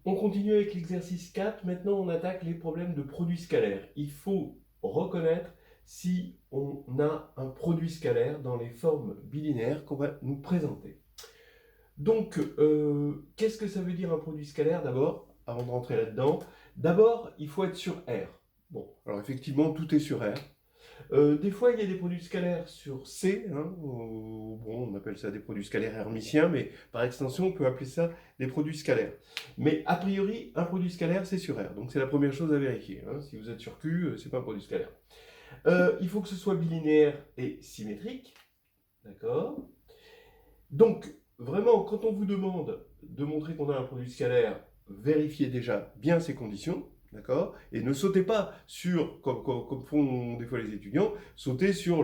On continue avec l'exercice 4. Maintenant, on attaque les problèmes de produits scalaires. Il faut reconnaître si on a un produit scalaire dans les formes bilinéaires qu'on va nous présenter. Donc, qu'est-ce que ça veut dire un produit scalaire d'abord, avant de rentrer là-dedans? D'abord, il faut être sur R. Bon, alors effectivement, tout est sur R. Des fois, il y a des produits scalaires sur C, hein, bon, on appelle ça des produits scalaires hermitiens, mais par extension, on peut appeler ça des produits scalaires. Mais a priori, un produit scalaire, c'est sur R. Donc c'est la première chose à vérifier. Hein. Si vous êtes sur Q, c'est pas un produit scalaire. Il faut que ce soit bilinéaire et symétrique. D'accord? Donc, vraiment, quand on vous demande de montrer qu'on a un produit scalaire, vérifiez déjà bien ces conditions. D'accord? Et ne sautez pas sur, comme font des fois les étudiants, sautez sur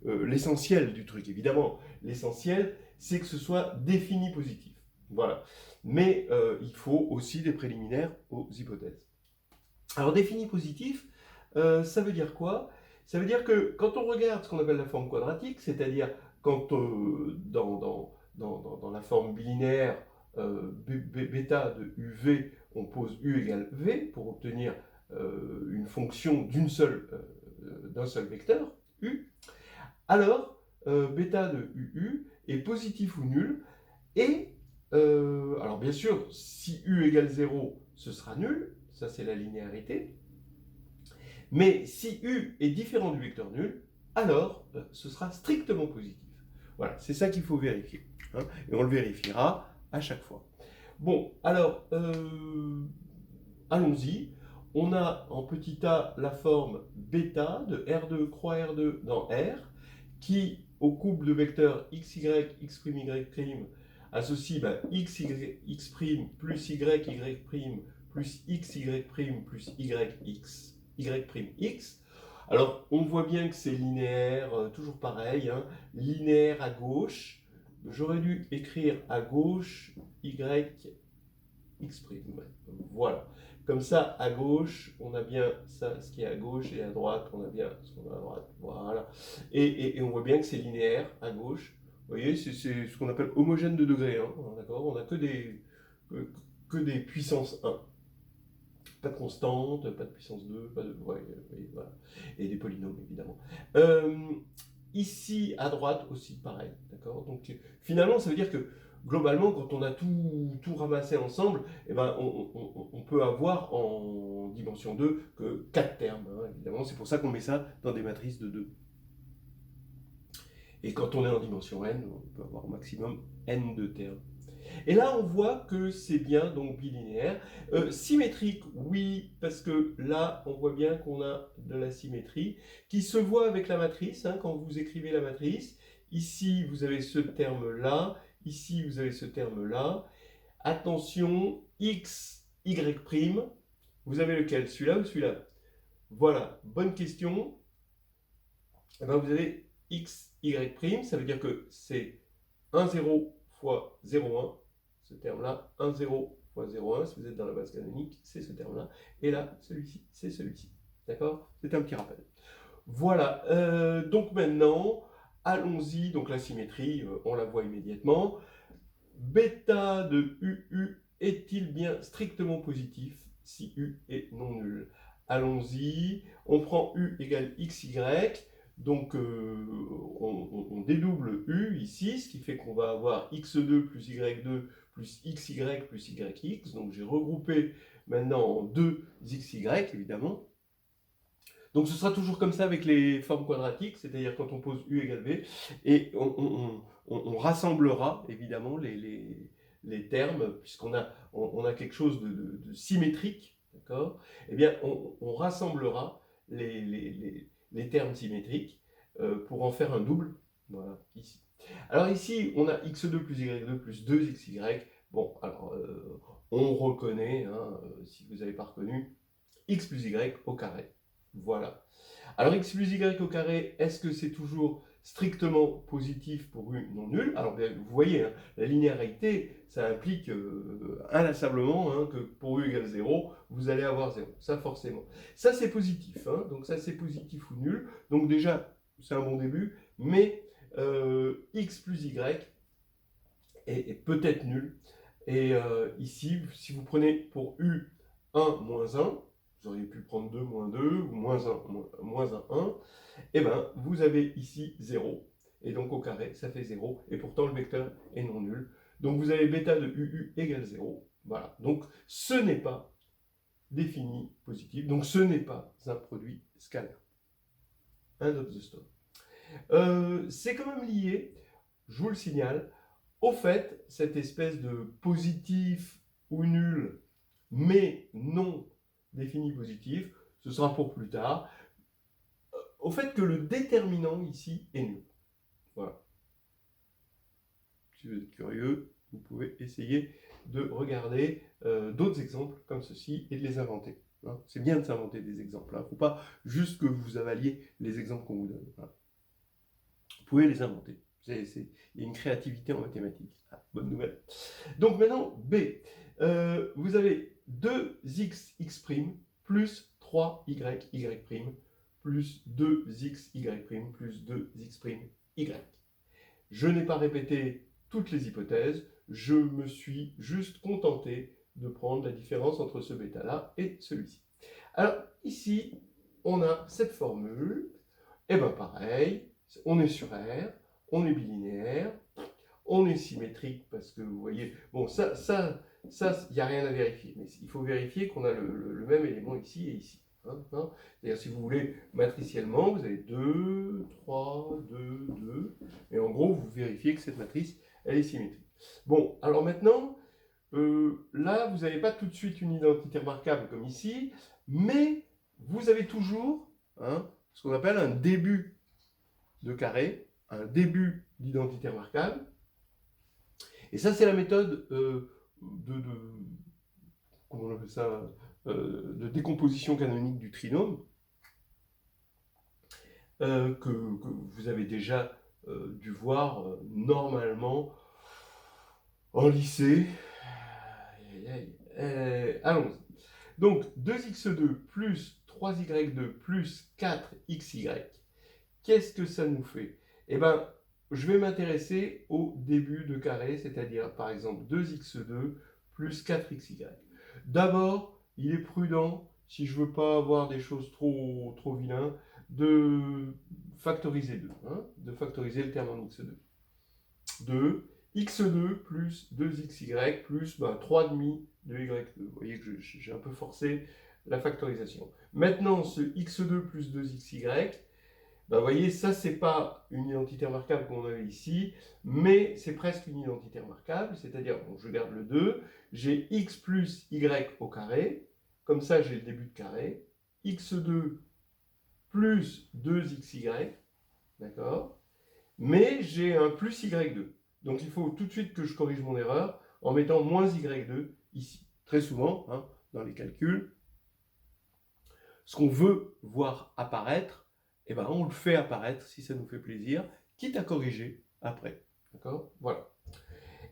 l'essentiel du truc. Évidemment, l'essentiel, c'est que ce soit défini positif. Voilà. Mais il faut aussi des préliminaires aux hypothèses. Alors, défini positif, ça veut dire quoi? Ça veut dire que quand on regarde ce qu'on appelle la forme quadratique, c'est-à-dire quand dans la forme bilinéaire bêta de UV, on pose U égale V pour obtenir une fonction d'un seul vecteur, U, alors bêta de UU est positif ou nul, et alors bien sûr, si U égale 0, ce sera nul, ça c'est la linéarité, mais si U est différent du vecteur nul, alors ce sera strictement positif. Voilà, c'est ça qu'il faut vérifier. Hein, et on le vérifiera à chaque fois. Bon, alors, allons-y. On a en petit a la forme bêta de R2 croix R2 dans R, qui, au couple de vecteurs xy, x'y' associe x, x' plus y, y' plus xy' plus yx, yx. Alors, on voit bien que c'est linéaire, toujours pareil, hein, linéaire à gauche. J'aurais dû écrire à gauche y, x'. Voilà. Comme ça, à gauche, on a bien ça, ce qui est à gauche, et à droite, on a bien ce qu'on a à droite. Voilà. Et on voit bien que c'est linéaire à gauche. Vous voyez, c'est ce qu'on appelle homogène de degré 1. D'accord? On n'a que des puissances 1. Pas de constante, pas de puissance 2, pas de. Ouais, voilà. Et des polynômes, évidemment. Ici, à droite aussi, pareil. D'accord? Donc, finalement, ça veut dire que globalement, quand on a tout ramassé ensemble, eh ben, on peut avoir en dimension 2 que 4 termes, hein, évidemment. C'est pour ça qu'on met ça dans des matrices de 2. Et quand on est en dimension n, on peut avoir au maximum n de termes. Et là, on voit que c'est bien donc bilinéaire. Symétrique, oui, parce que là, on voit bien qu'on a de la symétrie qui se voit avec la matrice, hein, quand vous écrivez la matrice. Ici, vous avez ce terme-là. Ici, vous avez ce terme-là. Attention, x, y'. Vous avez lequel? Celui-là ou celui-là? Voilà, bonne question. Et ben, vous avez x, y'. Ça veut dire que c'est 1, 0 fois 0, 1. Ce terme-là, 1, 0 fois 0, 1, si vous êtes dans la base canonique, c'est ce terme-là. Et là, celui-ci, c'est celui-ci. D'accord? C'est un petit rappel. Voilà. Donc maintenant, allons-y. Donc la symétrie, on la voit immédiatement. Bêta de UU est-il bien strictement positif si U est non nul? Allons-y. On prend U égale XY. Donc, on dédouble U ici, ce qui fait qu'on va avoir x2 plus y2 plus xy plus yx. Donc, j'ai regroupé maintenant en deux xy, évidemment. Donc, ce sera toujours comme ça avec les formes quadratiques, c'est-à-dire quand on pose U égale V. Et on rassemblera, évidemment, les termes, puisqu'on a quelque chose de symétrique, d'accord? Eh bien, on rassemblera les termes symétriques pour en faire un double. Voilà, ici. Alors ici, on a x2 plus y2 plus 2xy. Bon, alors, on reconnaît, hein, si vous n'avez pas reconnu, x plus y au carré. Voilà. Alors x plus y au carré, est-ce que c'est toujours strictement positif pour U non nul? Alors vous voyez, hein, la linéarité, ça implique inlassablement hein, que pour U égale 0, vous allez avoir 0. Ça forcément. Ça c'est positif, hein, donc ça c'est positif ou nul. Donc déjà, c'est un bon début, mais x plus y est peut-être nul. Et ici, si vous prenez pour U 1 moins 1, vous auriez pu prendre 2 moins 2 ou moins 1 moins 1, 1, et bien vous avez ici 0. Et donc au carré, ça fait 0. Et pourtant, le vecteur est non nul. Donc vous avez bêta de UU égale 0. Voilà. Donc ce n'est pas défini positif. Donc ce n'est pas un produit scalaire. End of the story. C'est quand même lié, je vous le signale, au fait, cette espèce de positif ou nul, mais non défini positif, ce sera pour plus tard, au fait que le déterminant ici est nul. Voilà. Si vous êtes curieux, vous pouvez essayer de regarder d'autres exemples comme ceci et de les inventer. Hein. C'est bien de s'inventer des exemples. Il ne faut pas juste que vous avaliez les exemples qu'on vous donne. Hein. Vous pouvez les inventer. Il y a une créativité en mathématiques. Ah, bonne nouvelle. Donc maintenant, B. Vous avez 2x, x' plus 3y, y' plus 2x, y' plus 2x', y. Je n'ai pas répété toutes les hypothèses, je me suis juste contenté de prendre la différence entre ce bêta-là et celui-ci. Alors ici, on a cette formule, et bien pareil, on est sur R, on est bilinéaire, on est symétrique parce que vous voyez, bon ça, il n'y a rien à vérifier, mais il faut vérifier qu'on a le même élément ici et ici. Hein. C'est-à-dire si vous voulez matriciellement, vous avez 2, 3, 2, 2, et en gros vous vérifiez que cette matrice, elle est symétrique. Bon, alors maintenant, là vous n'avez pas tout de suite une identité remarquable comme ici, mais vous avez toujours ce qu'on appelle un début de carré, un début d'identité remarquable. Et ça, c'est la méthode comment on appelle ça, de décomposition canonique du trinôme que vous avez déjà dû voir normalement en lycée. Allons-y. Donc, 2x2 plus 3y2 plus 4xy, qu'est-ce que ça nous fait? Eh bien, je vais m'intéresser au début de carré, c'est-à-dire par exemple 2x2 plus 4xy. D'abord, il est prudent, si je ne veux pas avoir des choses trop vilains, de factoriser 2, de factoriser le terme en x2. 2, x2 plus 2xy plus 3,5 de y2. Vous voyez que j'ai un peu forcé la factorisation. Maintenant, ce x2 plus 2xy, vous voyez, ça, c'est pas une identité remarquable qu'on avait ici, mais c'est presque une identité remarquable, c'est-à-dire, bon, je garde le 2, j'ai x plus y au carré, comme ça, j'ai le début de carré, x2 plus 2xy, d'accord, mais j'ai un plus y2. Donc, il faut tout de suite que je corrige mon erreur en mettant moins y2 ici. Très souvent, dans les calculs, ce qu'on veut voir apparaître, eh ben, on le fait apparaître si ça nous fait plaisir, quitte à corriger après. D'accord? Voilà.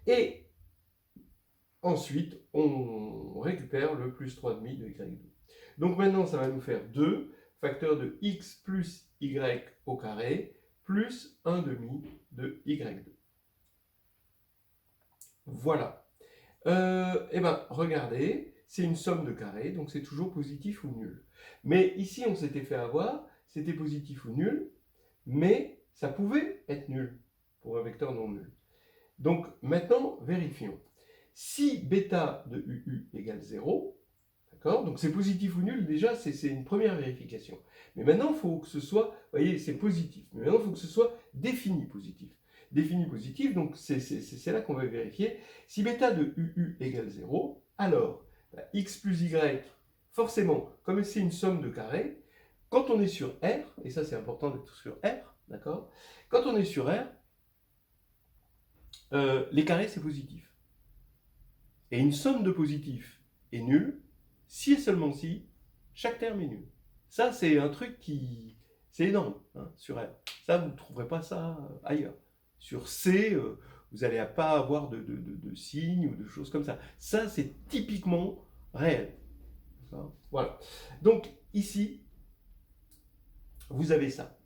Et ensuite, on récupère le plus 3,5 de y2. Donc maintenant, ça va nous faire 2 facteur de x plus y au carré plus 1,5 de y2. Voilà. Eh bien, regardez, c'est une somme de carrés, donc c'est toujours positif ou nul. Mais ici, on s'était fait avoir, c'était positif ou nul, mais ça pouvait être nul pour un vecteur non nul. Donc maintenant, vérifions. Si bêta de UU égale 0, d'accord, donc c'est positif ou nul, déjà c'est une première vérification. Mais maintenant, il faut que ce soit, vous voyez, c'est positif, mais maintenant il faut que ce soit défini positif. Défini positif, donc c'est là qu'on va vérifier. Si bêta de UU égale 0, alors x plus y, forcément, comme c'est une somme de carrés, quand on est sur R, et ça c'est important d'être sur R, d'accord, quand on est sur R, les carrés c'est positif. Et une somme de positifs est nulle si et seulement si chaque terme est nul. Ça c'est un truc qui... c'est énorme sur R. Ça vous ne trouverez pas ça ailleurs. Sur C, vous n'allez pas avoir de signes ou de choses comme ça. Ça c'est typiquement réel. Voilà. Donc ici, vous avez ça.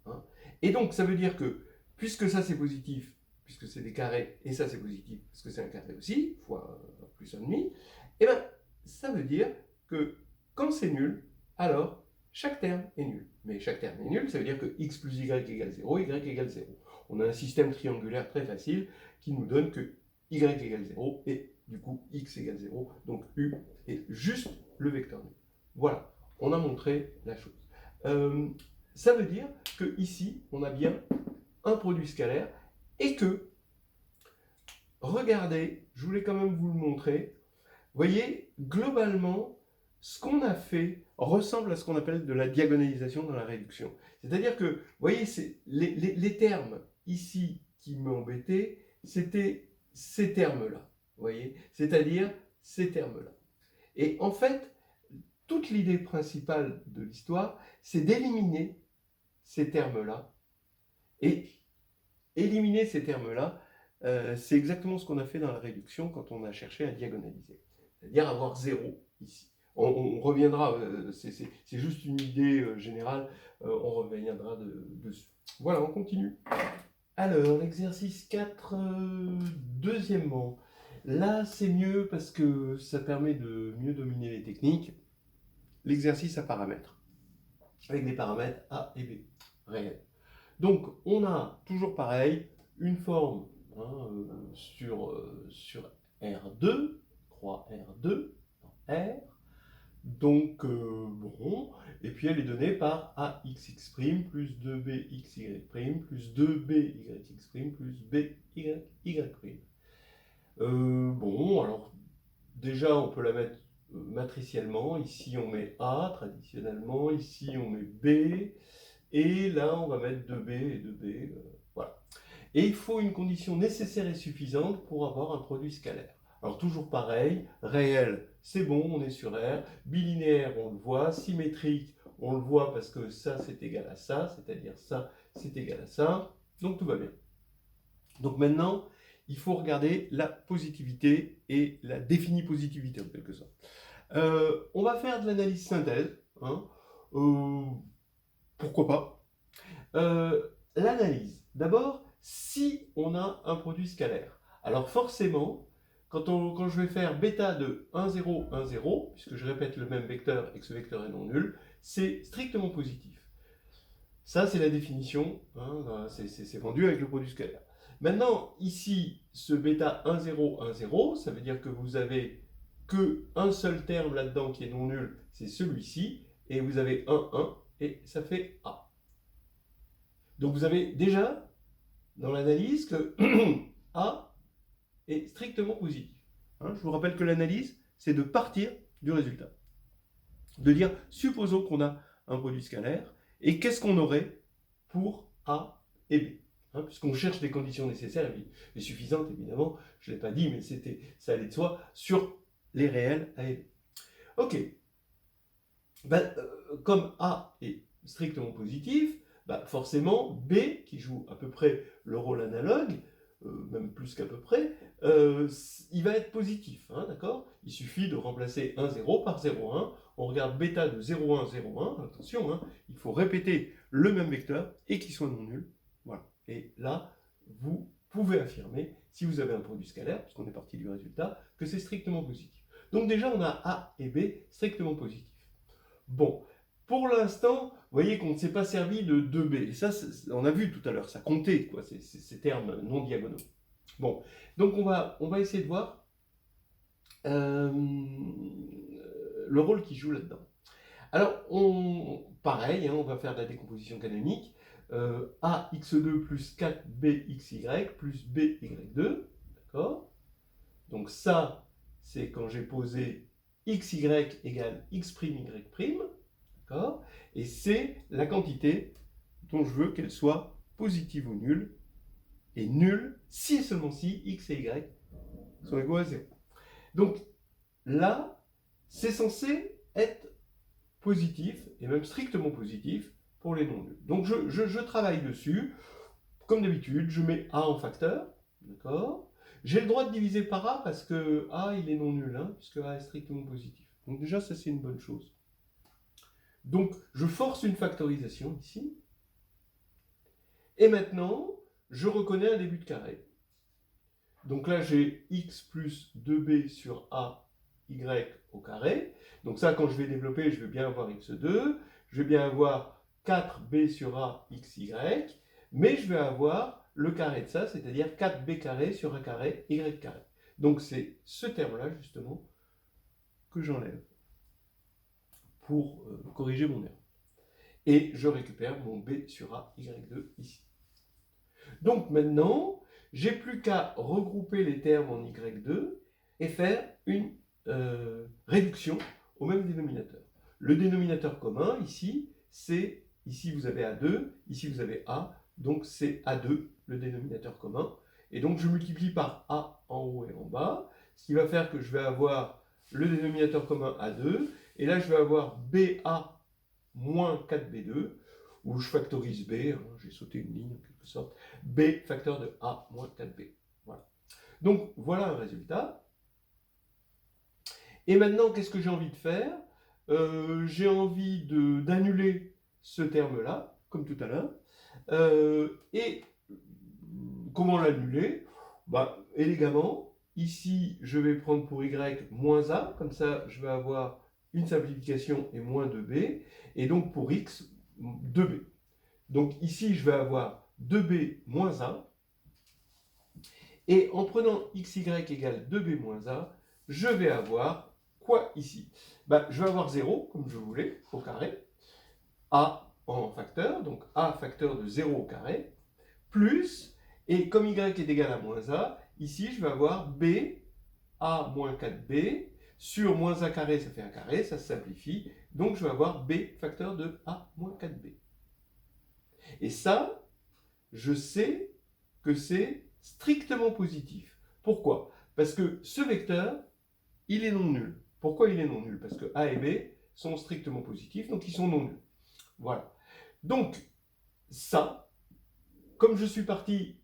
Et donc, ça veut dire que, puisque ça c'est positif, puisque c'est des carrés, et ça c'est positif, parce que c'est un carré aussi, fois plus 1,5, et bien ça veut dire que quand c'est nul, alors chaque terme est nul. Mais chaque terme est nul, ça veut dire que x plus y égale 0, y égale 0. On a un système triangulaire très facile qui nous donne que y égale 0 et du coup x égale 0, donc u est juste le vecteur nul. Voilà, on a montré la chose. Ça veut dire que ici, on a bien un produit scalaire et que, regardez, je voulais quand même vous le montrer, vous voyez, globalement, ce qu'on a fait ressemble à ce qu'on appelle de la diagonalisation dans la réduction. C'est-à-dire que, vous voyez, les termes ici qui m'embêtaient, c'était ces termes-là, vous voyez, c'est-à-dire ces termes-là. Et en fait, toute l'idée principale de l'histoire, c'est d'éliminer ces termes-là. Et éliminer ces termes-là, c'est exactement ce qu'on a fait dans la réduction quand on a cherché à diagonaliser. C'est-à-dire avoir 0 ici. On reviendra, c'est juste une idée générale, on reviendra dessus. Voilà, on continue. Alors, l'exercice 4, deuxièmement. Là, c'est mieux parce que ça permet de mieux dominer les techniques. L'exercice à paramètres, avec des paramètres A et B, réels. Donc, on a toujours pareil, une forme sur R2, croix R2, R. Donc, bon, et puis elle est donnée par AXX' plus 2BXY' plus 2BYX' plus BYY'. Bon, alors, déjà, on peut la mettre matriciellement. Ici, on met A, traditionnellement. Ici, on met B. Et là, on va mettre 2B et 2B. Voilà. Et il faut une condition nécessaire et suffisante pour avoir un produit scalaire. Alors, toujours pareil, réel, c'est bon, on est sur R. Bilinéaire, on le voit. Symétrique, on le voit parce que ça, c'est égal à ça. C'est-à-dire ça, c'est égal à ça. Donc, tout va bien. Donc, maintenant, il faut regarder la positivité et la définie positivité, en quelque sorte. On va faire de l'analyse synthèse. Pourquoi pas. L'analyse. D'abord, si on a un produit scalaire. Alors forcément, quand je vais faire bêta de 1, 0, 1, 0, puisque je répète le même vecteur et que ce vecteur est non nul, c'est strictement positif. Ça, c'est la définition. C'est vendu avec le produit scalaire. Maintenant, ici, ce bêta 1, 0, 1, 0, ça veut dire que vous avez qu'un seul terme là-dedans qui est non nul, c'est celui-ci, et vous avez 1, 1, et ça fait A. Donc vous avez déjà dans l'analyse que A est strictement positif. Je vous rappelle que l'analyse, c'est de partir du résultat. De dire, supposons qu'on a un produit scalaire, et qu'est-ce qu'on aurait pour A et B, puisqu'on cherche des conditions nécessaires et suffisantes, évidemment, je ne l'ai pas dit, mais ça allait de soi, sur les réels A et B. Ok. Comme A est strictement positif, forcément, B, qui joue à peu près le rôle analogue, même plus qu'à peu près, il va être positif, d'accord? Il suffit de remplacer 1, 0 par 0, 1. On regarde bêta de 0, 1, 0, 1. Attention, il faut répéter le même vecteur et qu'il soit non nul. Voilà. Et là, vous pouvez affirmer, si vous avez un produit scalaire, puisqu'on est parti du résultat, que c'est strictement positif. Donc déjà, on a A et B strictement positifs. Bon, pour l'instant, vous voyez qu'on ne s'est pas servi de 2B. Et ça, on a vu tout à l'heure, ça comptait, quoi, ces termes non diagonaux. Bon, donc on va essayer de voir le rôle qui joue là-dedans. Alors, pareil, on va faire de la décomposition canonique. AX2 plus 4BXY plus BY2, d'accord? Donc ça, c'est quand j'ai posé XY égale X'Y', d'accord? Et c'est la quantité dont je veux qu'elle soit positive ou nulle, et nulle si et seulement si X et Y sont égaux à 0. Donc là, c'est censé être positif, et même strictement positif, pour les non nuls. Donc je travaille dessus. Comme d'habitude, je mets A en facteur, d'accord? J'ai le droit de diviser par A parce que A, il est non nul, puisque A est strictement positif. Donc déjà, ça, c'est une bonne chose. Donc, je force une factorisation ici. Et maintenant, je reconnais un début de carré. Donc là, j'ai x plus 2b sur a, y au carré. Donc ça, quand je vais développer, je vais bien avoir x2. Je vais bien avoir 4b sur a, xy. Mais je vais avoir le carré de ça, c'est-à-dire 4b carré sur a carré, y carré. Donc c'est ce terme-là, justement, que j'enlève pour corriger mon erreur. Et je récupère mon b sur a, y2 ici. Donc maintenant, j'ai plus qu'à regrouper les termes en y2 et faire une réduction au même dénominateur. Le dénominateur commun, ici, c'est, ici vous avez A2, ici vous avez A, donc c'est A2, le dénominateur commun. Et donc je multiplie par A en haut et en bas, ce qui va faire que je vais avoir le dénominateur commun A2, et là je vais avoir BA moins 4B2, où je factorise B, hein, j'ai sauté une ligne en quelque sorte, B facteur de A moins 4B. Voilà. Donc voilà un résultat. Et maintenant, qu'est-ce que j'ai envie de faire? J'ai envie d'annuler ce terme-là, comme tout à l'heure. Et comment l'annuler? Bah, élégamment, ici, je vais prendre pour y moins a, comme ça, je vais avoir une simplification et moins 2b, et donc pour x, 2b. Donc ici, je vais avoir 2b moins a, et en prenant xy égale 2b moins a, je vais avoir quoi ici? Ben, je vais avoir 0, comme je voulais, au carré, a en facteur, donc a facteur de 0 au carré, plus, et comme y est égal à moins a, ici je vais avoir b, a moins 4b, sur moins a carré, ça fait un carré, ça se simplifie, donc je vais avoir b facteur de a moins 4b. Et ça, je sais que c'est strictement positif. Pourquoi? Parce que ce vecteur, il est non nul. Pourquoi il est non nul? Parce que A et B sont strictement positifs, donc ils sont non nuls. Voilà. Donc, ça, comme je suis parti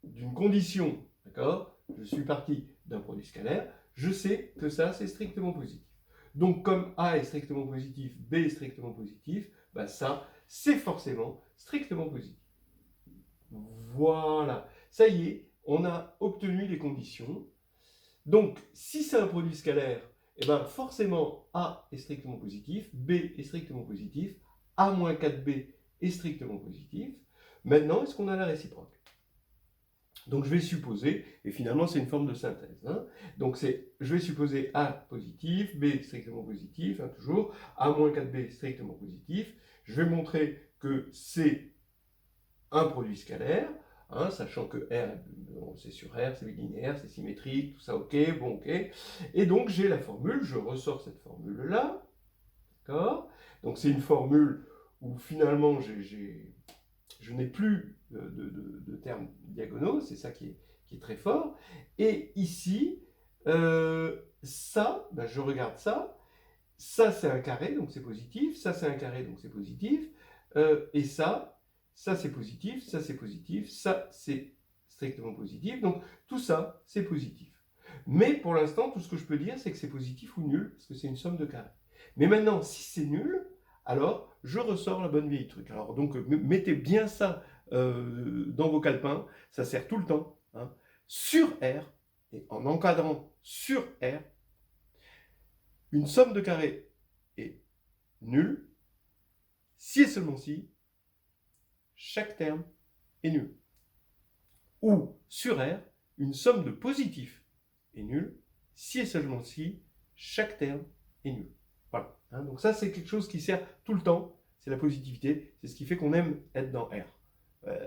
d'une condition, d'accord? Je suis parti d'un produit scalaire, je sais que ça, c'est strictement positif. Donc, comme A est strictement positif, B est strictement positif, bah ça, c'est forcément strictement positif. Voilà. Ça y est, on a obtenu les conditions. Donc, si c'est un produit scalaire, eh ben forcément A est strictement positif, B est strictement positif, A-4B est strictement positif. Maintenant, est-ce qu'on a la réciproque? Donc je vais supposer, et finalement c'est une forme de synthèse, hein. Donc je vais supposer A positif, B strictement positif, hein, toujours, A-4B strictement positif. Je vais montrer que c'est un produit scalaire, hein, sachant que R, bon, c'est sur R, c'est linéaire, c'est symétrique, tout ça ok, bon ok. Et donc j'ai la formule, je ressors cette formule-là, d'accord? Donc c'est une formule où finalement je n'ai plus de termes diagonaux, c'est ça qui est très fort. Et ici, ça, ben je regarde ça c'est un carré, donc c'est positif, ça c'est un carré, donc c'est positif, et ça c'est positif, ça c'est positif, ça c'est strictement positif, donc tout ça c'est positif. Mais pour l'instant, tout ce que je peux dire, c'est que c'est positif ou nul, parce que c'est une somme de carrés. Mais maintenant, si c'est nul, alors je ressors la bonne vieille truc. Alors donc, mettez bien ça dans vos calepins, ça sert tout le temps, hein. Sur R, et en encadrant sur R, une somme de carrés est nulle si et seulement si chaque terme est nul. Ou sur R, une somme de positifs est nulle si et seulement si chaque terme est nul. Voilà. Hein, donc ça, c'est quelque chose qui sert tout le temps. C'est la positivité. C'est ce qui fait qu'on aime être dans R.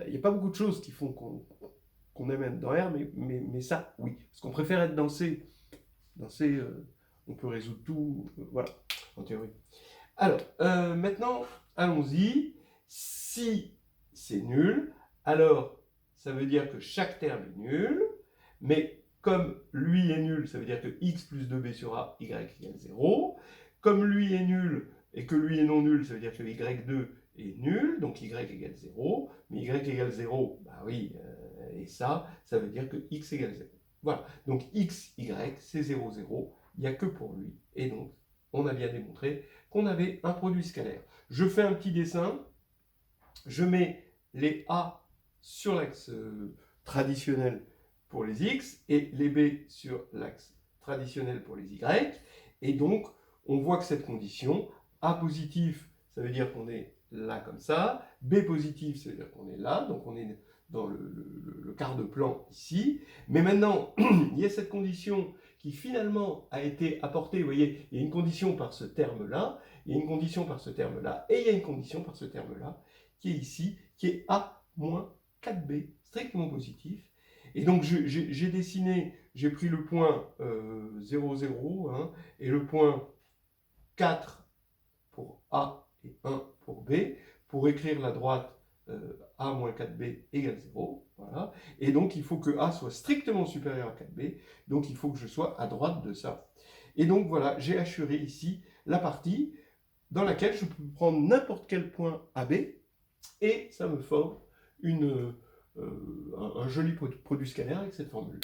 Il n'y a pas beaucoup de choses qui font qu'on aime être dans R, mais ça, oui. Parce qu'on préfère être dans C. Dans C, on peut résoudre tout. Voilà, en théorie. Alors, maintenant, allons-y. Si c'est nul, alors ça veut dire que chaque terme est nul, mais comme lui est nul, ça veut dire que x plus 2b sur a, y égale 0. Comme lui est nul et que lui est non nul, ça veut dire que y2 est nul, donc y égale 0. Mais y égale 0, bah oui, et ça veut dire que x égale 0. Voilà, donc x, y, c'est 0, 0. Il n'y a que pour lui. Et donc, on a bien démontré qu'on avait un produit scalaire. Je fais un petit dessin. Je mets les A sur l'axe traditionnel pour les x et les b sur l'axe traditionnel pour les y. Et donc, on voit que cette condition, A positif, ça veut dire qu'on est là comme ça, B positif, ça veut dire qu'on est là, donc on est dans le quart de plan ici. Mais maintenant, il y a cette condition qui finalement a été apportée, vous voyez, il y a une condition par ce terme-là, il y a une condition par ce terme-là, et il y a une condition par ce terme-là, qui est ici, qui est A moins 4B, strictement positif. Et donc j'ai dessiné, j'ai pris le point 0, 0, hein, et le point 4 pour A et 1 pour B, pour écrire la droite A moins 4B égale 0. Voilà. Et donc il faut que A soit strictement supérieur à 4B, donc il faut que je sois à droite de ça. Et donc voilà, j'ai assuré ici la partie dans laquelle je peux prendre n'importe quel point AB, et ça me forme un joli produit scalaire avec cette formule.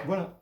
Voilà.